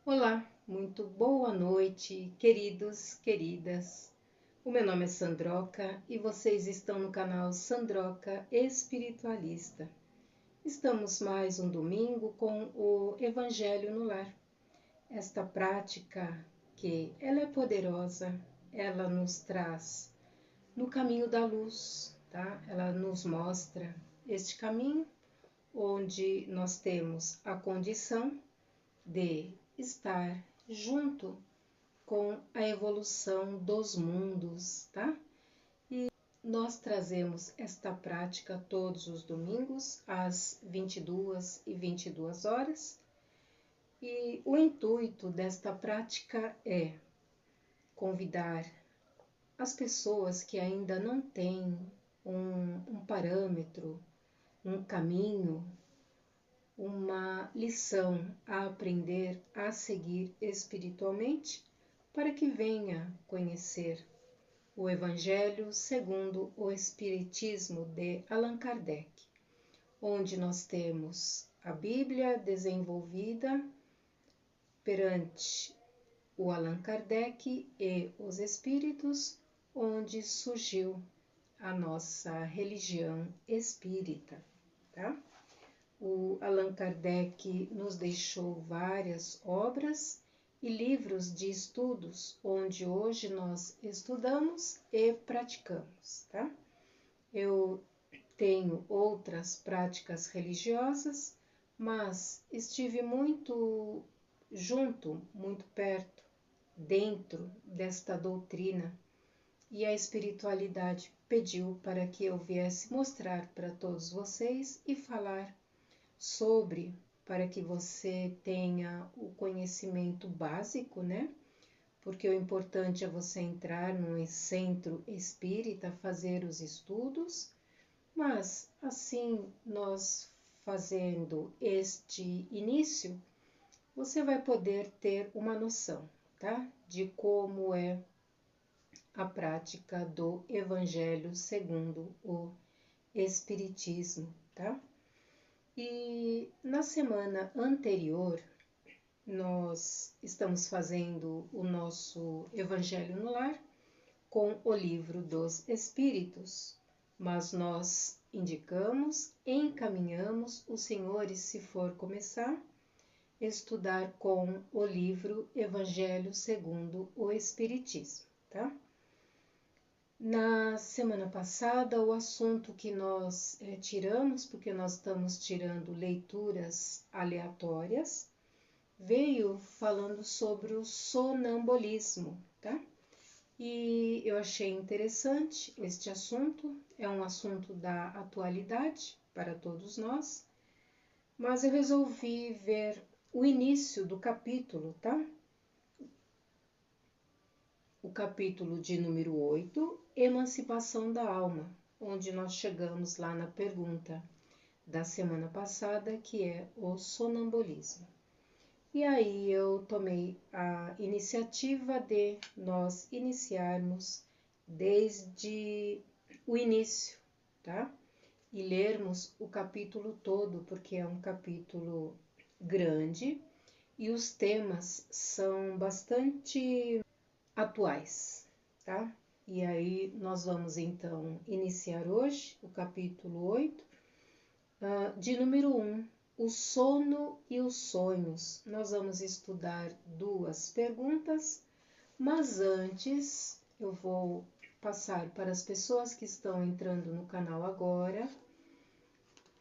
Olá, muito boa noite, queridos, queridas. O meu nome é Sandroca e vocês estão no canal Sandroca Espiritualista. Estamos mais um domingo com o Evangelho no Lar. Esta prática que ela é poderosa, ela nos traz no caminho da luz, tá? Ela nos mostra este caminho onde nós temos a condição de estar junto com a evolução dos mundos, tá? E nós trazemos esta prática todos os domingos às 22h22. E o intuito desta prática é convidar as pessoas que ainda não têm um parâmetro, um caminho, uma lição a aprender a seguir espiritualmente, para que venha conhecer o Evangelho segundo o Espiritismo de Allan Kardec, onde nós temos a Bíblia desenvolvida perante o Allan Kardec e os Espíritos, onde surgiu a nossa religião espírita, tá? O Allan Kardec nos deixou várias obras e livros de estudos, onde hoje nós estudamos e praticamos, tá? Eu tenho outras práticas religiosas, mas estive muito junto, muito perto, dentro desta doutrina, e a espiritualidade pediu para que eu viesse mostrar para todos vocês e falar sobre, para que você tenha o conhecimento básico, né? Porque o importante é você entrar num centro espírita, fazer os estudos, mas assim nós fazendo este início, você vai poder ter uma noção, tá? De como é a prática do Evangelho segundo o Espiritismo, tá? E na semana anterior, nós estamos fazendo o nosso Evangelho no Lar com o Livro dos Espíritos, mas nós indicamos, encaminhamos os senhores, se for começar, estudar com o livro Evangelho segundo o Espiritismo, tá? Na semana passada, o assunto que nós tiramos, porque nós estamos tirando leituras aleatórias, veio falando sobre o sonambulismo, tá? E eu achei interessante este assunto, é um assunto da atualidade para todos nós, mas eu resolvi ver o início do capítulo, tá? O capítulo de número 8, Emancipação da Alma, onde nós chegamos lá na pergunta da semana passada, que é o sonambulismo. E aí eu tomei a iniciativa de nós iniciarmos desde o início, tá? E lermos o capítulo todo, porque é um capítulo grande e os temas são bastante atuais, tá? E aí nós vamos então iniciar hoje o capítulo 8, de número 1, o sono e os sonhos. Nós vamos estudar duas perguntas, mas antes eu vou passar para as pessoas que estão entrando no canal agora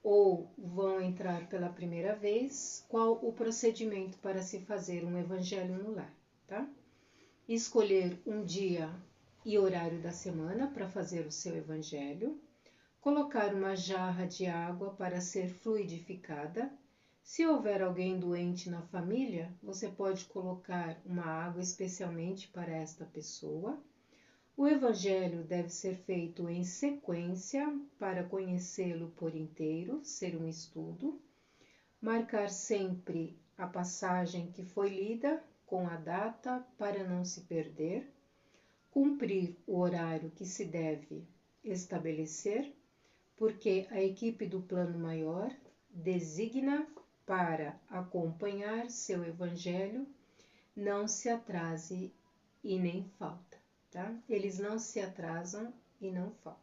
ou vão entrar pela primeira vez, qual o procedimento para se fazer um evangelho no lar, tá? Escolher um dia e horário da semana para fazer o seu evangelho, colocar uma jarra de água para ser fluidificada. Se houver alguém doente na família, você pode colocar uma água especialmente para esta pessoa. O evangelho deve ser feito em sequência para conhecê-lo por inteiro, ser um estudo. Marcar sempre a passagem que foi lida com a data para não se perder. Cumprir o horário que se deve estabelecer, porque a equipe do Plano Maior designa para acompanhar seu evangelho não se atrase e nem falta, tá? Eles não se atrasam e não faltam.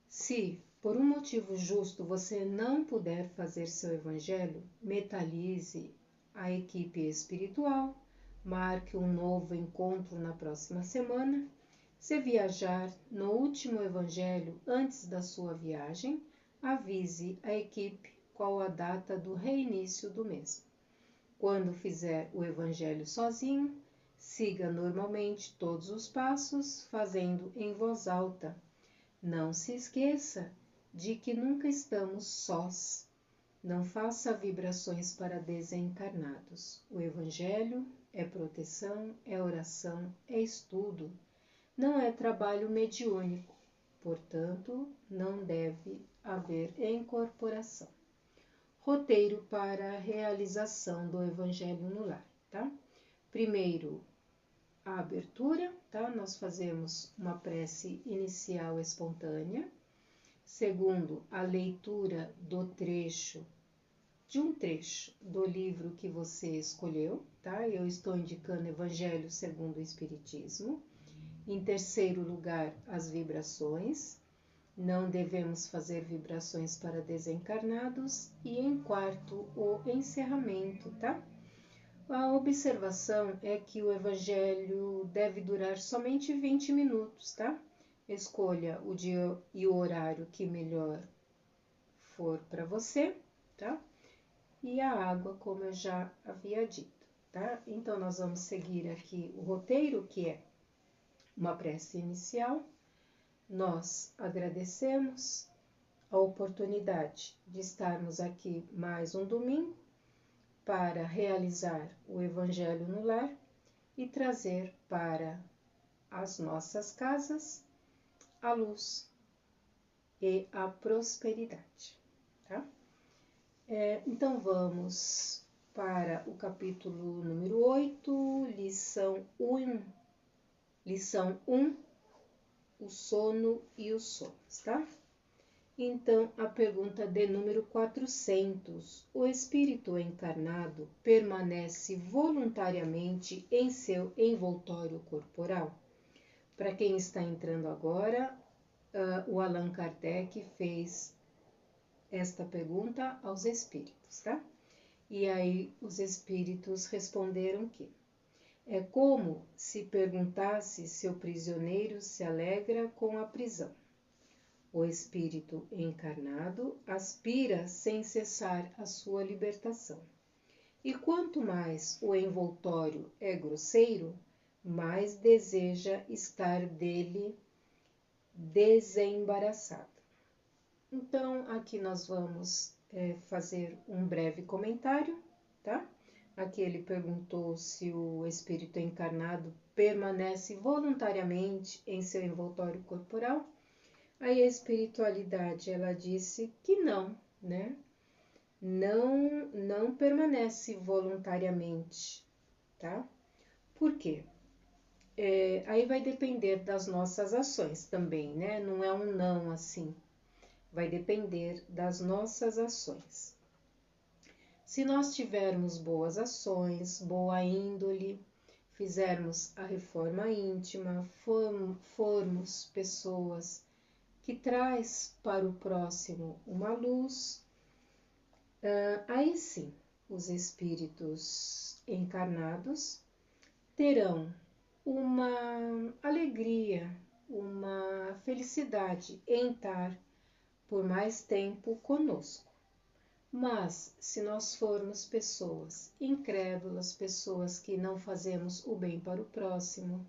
Se, por um motivo justo, você não puder fazer seu evangelho, mentalize a equipe espiritual, marque um novo encontro na próxima semana. Se viajar no último evangelho antes da sua viagem, avise a equipe qual a data do reinício do mesmo. Quando fizer o evangelho sozinho, siga normalmente todos os passos, fazendo em voz alta. Não se esqueça de que nunca estamos sós. Não faça vibrações para desencarnados. O evangelho é proteção, é oração, é estudo. Não é trabalho mediúnico, portanto, não deve haver incorporação. Roteiro para a realização do Evangelho no Lar, tá? Primeiro, a abertura, tá? Nós fazemos uma prece inicial espontânea. Segundo, a leitura de um trecho do livro que você escolheu, tá? Eu estou indicando Evangelho segundo o Espiritismo. Em terceiro lugar, as vibrações. Não devemos fazer vibrações para desencarnados. E em quarto, o encerramento, tá? A observação é que o evangelho deve durar somente 20 minutos, tá? Escolha o dia e o horário que melhor for para você, tá? E a água, como eu já havia dito, tá? Então, nós vamos seguir aqui o roteiro, que é uma prece inicial. Nós agradecemos a oportunidade de estarmos aqui mais um domingo para realizar o Evangelho no Lar e trazer para as nossas casas a luz e a prosperidade, tá? Então vamos para o capítulo número 8, lição 1, o sono e os sonhos, tá? Então, a pergunta de número 400. O espírito encarnado permanece voluntariamente em seu envoltório corporal? Para quem está entrando agora, o Allan Kardec fez esta pergunta aos espíritos, tá? E aí os espíritos responderam que é como se perguntasse se o prisioneiro se alegra com a prisão. O espírito encarnado aspira sem cessar a sua libertação. E quanto mais o envoltório é grosseiro, mais deseja estar dele desembaraçado. Então, aqui nós vamos fazer um breve comentário, tá? Aqui ele perguntou se o espírito encarnado permanece voluntariamente em seu envoltório corporal. Aí a espiritualidade, ela disse que não, né? Não permanece voluntariamente, tá? Por quê? Aí vai depender das nossas ações também, né? Não é um não assim. Vai depender das nossas ações. Se nós tivermos boas ações, boa índole, fizermos a reforma íntima, formos pessoas que traz para o próximo uma luz, aí sim, os espíritos encarnados terão uma alegria, uma felicidade em estar por mais tempo conosco. Mas, se nós formos pessoas incrédulas, pessoas que não fazemos o bem para o próximo,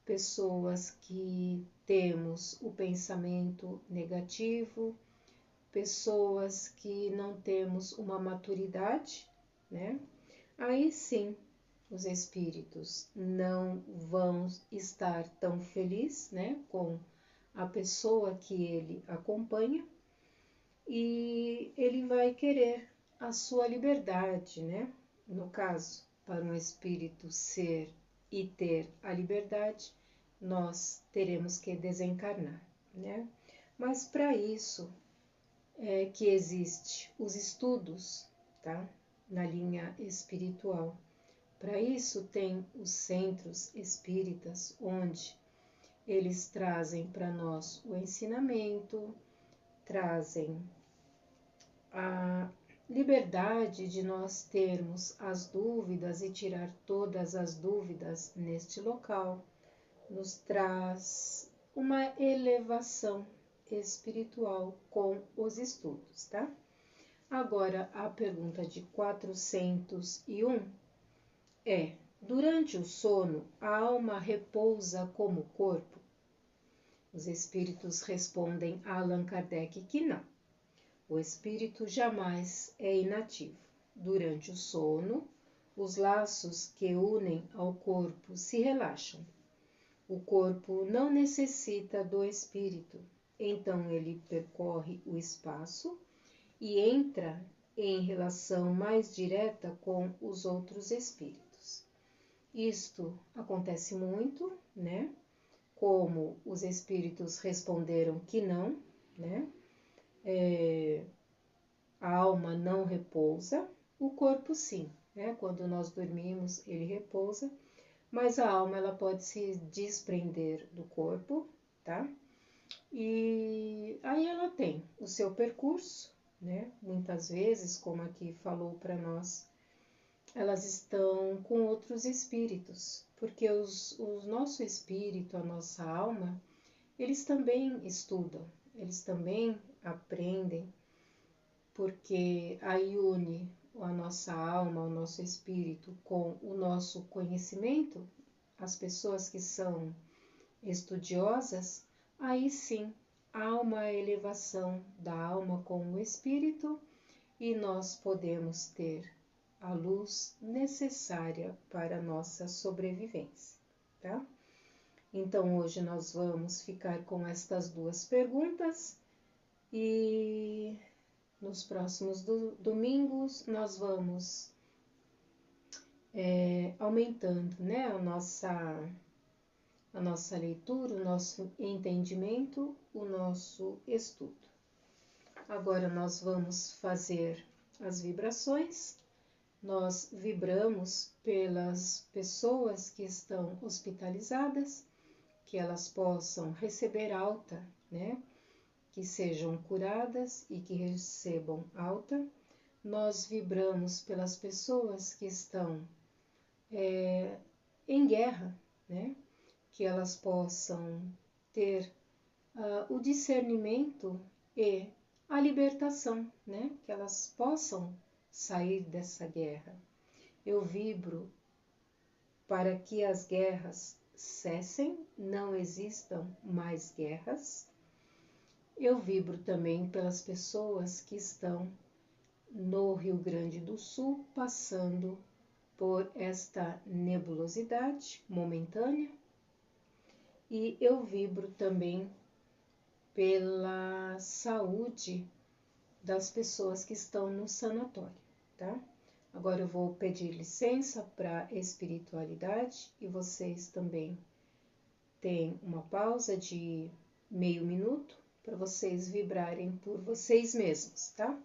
pessoas que temos o pensamento negativo, pessoas que não temos uma maturidade, né? Aí sim, os espíritos não vão estar tão felizes, né, com a pessoa que ele acompanha, e ele vai querer a sua liberdade, né? No caso, para um espírito ser e ter a liberdade, nós teremos que desencarnar, né? Mas para isso é que existe os estudos, tá? Na linha espiritual, Para isso tem os centros espíritas, onde eles trazem para nós o ensinamento, trazem a liberdade de nós termos as dúvidas e tirar todas as dúvidas neste local, nos traz uma elevação espiritual com os estudos, tá? Agora, a pergunta de 401 é: durante o sono, a alma repousa como o corpo? Os espíritos respondem a Allan Kardec que não. O espírito jamais é inativo. Durante o sono, os laços que unem ao corpo se relaxam. O corpo não necessita do espírito, então ele percorre o espaço e entra em relação mais direta com os outros espíritos. Isto acontece muito, né? Como os espíritos responderam que não, né? A alma não repousa, o corpo sim, né? Quando nós dormimos, ele repousa, mas a alma ela pode se desprender do corpo, tá? E aí ela tem o seu percurso, né? Muitas vezes, como aqui falou para nós, elas estão com outros espíritos, porque o nosso espírito, a nossa alma, eles também estudam, eles também aprendem, porque aí une a nossa alma, o nosso espírito com o nosso conhecimento, as pessoas que são estudiosas, aí sim há uma elevação da alma com o espírito e nós podemos ter a luz necessária para a nossa sobrevivência, tá? Então, hoje nós vamos ficar com estas duas perguntas e nos próximos domingos nós vamos aumentando, né, a nossa leitura, o nosso entendimento, o nosso estudo. Agora nós vamos fazer as vibrações. Nós vibramos pelas pessoas que estão hospitalizadas, que elas possam receber alta, né? Que sejam curadas e que recebam alta. Nós vibramos pelas pessoas que estão em guerra, né? Que elas possam ter o discernimento e a libertação, né? Que elas possam sair dessa guerra. Eu vibro para que as guerras cessem, não existam mais guerras. Eu vibro também pelas pessoas que estão no Rio Grande do Sul passando por esta nebulosidade momentânea. E eu vibro também pela saúde das pessoas que estão no sanatório, tá? Agora eu vou pedir licença para a espiritualidade e vocês também têm uma pausa de meio minuto para vocês vibrarem por vocês mesmos, tá?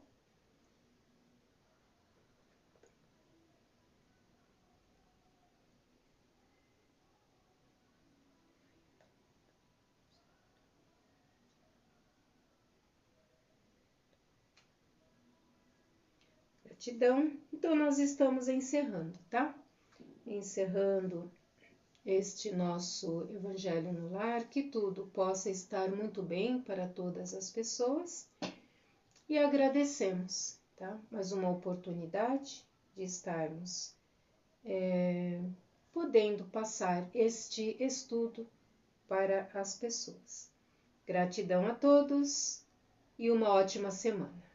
Gratidão. Então, nós estamos encerrando, tá? Encerrando este nosso Evangelho no Lar, que tudo possa estar muito bem para todas as pessoas e agradecemos, tá? Mais uma oportunidade de estarmos podendo passar este estudo para as pessoas. Gratidão a todos e uma ótima semana.